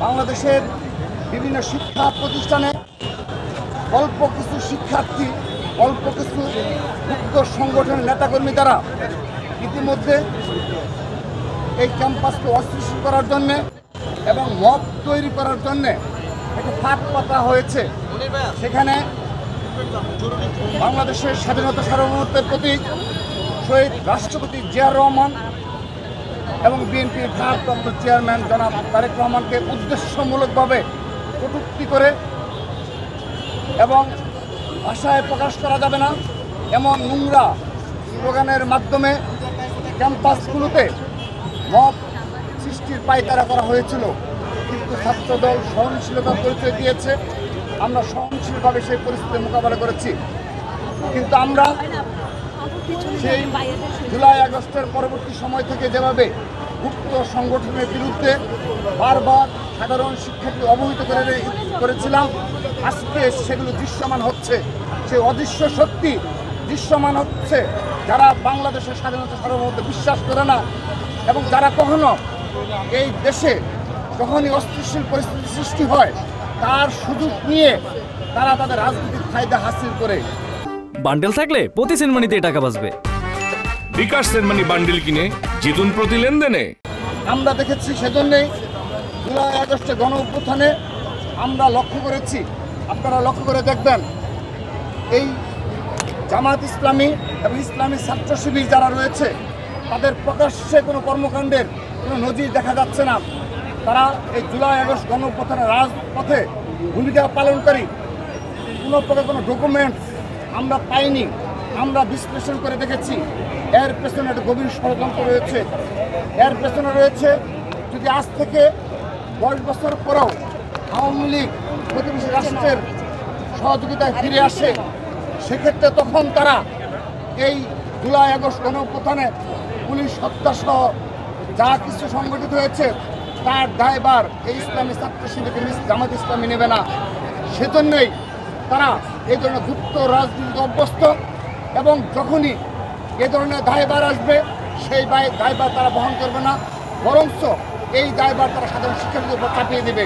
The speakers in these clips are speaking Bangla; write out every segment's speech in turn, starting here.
বাংলাদেশের বিভিন্ন শিক্ষা প্রতিষ্ঠানে অল্প কিছু শিক্ষার্থী, অল্প কিছু মুক্ত সংগঠনের নেতাকর্মী দ্বারা ইতিমধ্যে এই ক্যাম্পাসকে অস্থিতিশীল করার জন্যে এবং মব তৈরি করার জন্যে একটা ফাঁদ পাতা হয়েছে। সেখানে বাংলাদেশের স্বাধীনতা সার্বভৌমত্বের প্রতীক শহীদ রাষ্ট্রপতি জিয়াউর রহমান এবং বিএনপির ভারপ্রাপ্ত চেয়ারম্যান জনাব তারেক রহমানকে উদ্দেশ্যমূলকভাবে কটূক্তি করে এবং ভাষায় প্রকাশ করা যাবে না এমন নোংরা স্লোগানের মাধ্যমে ক্যাম্পাসগুলোতে মব সৃষ্টির পায়তারা করা হয়েছিল। কিন্তু ছাত্রদল সহনশীলতার পরিচয় দিয়েছে, আমরা সহনশীলভাবে সেই পরিস্থিতির মোকাবেলা করেছি। কিন্তু আমরা সেই জুলাই আগস্টের পরবর্তী সময় থেকে যেভাবে গুপ্ত সংগঠনের বিরুদ্ধে বারবার সাধারণ শিক্ষার্থী অবহিত করেছিলাম, আজকে সেগুলো দৃশ্যমান হচ্ছে। সেই অদৃশ্য শক্তি দৃশ্যমান হচ্ছে যারা বাংলাদেশের স্বাধীনতা সার্বভৌমত্ব বিশ্বাস করে না এবং যারা কখনো এই দেশে যখনই অস্থিতিশীল পরিস্থিতি সৃষ্টি হয় তার সুযোগ নিয়ে তারা তাদের রাজনৈতিক ফায়দা হাসিল করে। বান্ডেল থাকলে প্রতি সেনমানিতে টাকা বাঁচবে। বিকাশ সেনমানি বান্ডেল কিনে জিতুন প্রতি লেনদেনে। আমরা দেখেছি, সেজন্যই জুলাই আগস্টে গণ অভ্যুত্থানে আমরা লক্ষ্য করেছি, আপনারা লক্ষ্য করে দেখবেন, এই জামাত ইসলামী এবং ইসলামী ছাত্র শিবির যারা রয়েছে তাদের প্রকাশ্যে কোনো কর্মকাণ্ডের কোনো নজির দেখা যাচ্ছে না। তারা এই জুলাই আগস্ট গণ অভ্যুত্থানের রাজপথে ভূমিকা পালনকারী কোনো প্রকার কোনো ডকুমেন্টস আমরা পাইনি। আমরা বিশ্লেষণ করে দেখেছি এর পেছনে একটা গভীর ষড়যন্ত্র রয়েছে। এর পেছনে রয়েছে, যদি আজ থেকে 10 বছর পরেও আওয়ামী লীগ প্রতিবেশী রাষ্ট্রের সহযোগিতায় ফিরে আসে, সেক্ষেত্রে তখন তারা এই জুলাই আগস্ট গণ অভ্যুত্থানে পুলিশ হত্যাসহ যা কিছু সংগঠিত হয়েছে তার দায়ভার এই ইসলামী ছাত্র শিবির জামাত ইসলামী নেবে না। সেজন্যই তারা এই ধরনের গুপ্ত রাজনীতি অভ্যস্ত এবং যখনই এ ধরনের দায়ভার আসবে সেই দায়ভার তারা বহন করবে না, বরঞ্চ এই দায়ভার তারা সাধারণ শিক্ষার্থীদের উপর চাপিয়ে দেবে।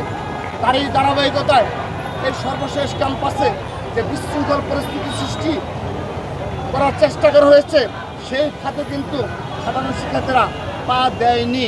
তারই ধারাবাহিকতায় এই সর্বশেষ ক্যাম্পাসে যে বিশৃঙ্খল পরিস্থিতি সৃষ্টি করার চেষ্টা করা হয়েছে সেই খাতে কিন্তু সাধারণ শিক্ষার্থীরা পা দেয়নি।